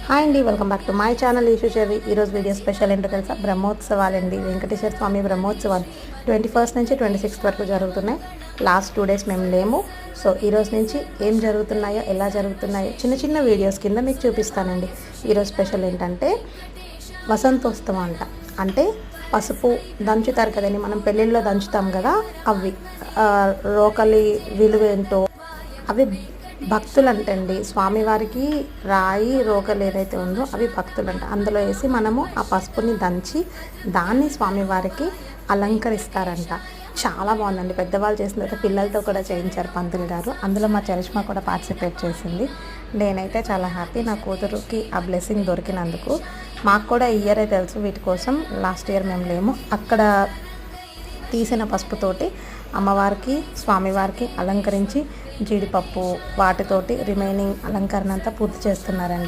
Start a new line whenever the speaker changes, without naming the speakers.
Hi అండి, welcome back to my channel Eshu cherry. ఈరోజు video special ఏంటో తెలుసా? బ్రహ్మోత్సవాలండి. వెంకటేశ్వర స్వామి బ్రహ్మోత్సవాలు 21st నుంచి 26th వరకు జరుగుతున్నాయి. లాస్ట్ 2 days మేము లేము. సో ఈరోజు నుంచి ఏం జరుగుతున్నాయో, ఎలా జరుగుతున్నాయో చిన్న చిన్న వీడియోస్ కింద మీకు చూపిస్తానండి. ఈరోజు స్పెషల్ ఏంటంటే వసంతోత్సవం అంటే పసుపు దంచుతారు కదండి, మనం పెళ్ళిళ్ళలో దంచుతాం కదా, అవి రోకలి విలువ ఏంటో, అవి భక్తులు అంటండి. స్వామివారికి రాయి రోకలు ఏదైతే ఉందో అవి భక్తులు అంట. అందులో వేసి మనము ఆ పసుపుని దంచి దాన్ని స్వామివారికి అలంకరిస్తారంట. చాలా బాగుందండి. పెద్దవాళ్ళు చేసిన తర్వాత పిల్లలతో కూడా చేయించారు పంతులు గారు. అందులో మా చరిష్మా కూడా పార్టిసిపేట్ చేసింది. నేనైతే చాలా హ్యాపీ, నా కూతురుకి ఆ బ్లెస్సింగ్ దొరికినందుకు. మాకు కూడా ఈ ఇయరే తెలుసు వీటి కోసం, లాస్ట్ ఇయర్ మేము లేము. అక్కడ తీసిన పసుపుతోటి అమ్మవారికి స్వామివారికి అలంకరించి జీడిపప్పు వాటితోటి రిమైనింగ్ అలంకరణ అంతా పూర్తి చేస్తున్నారండి.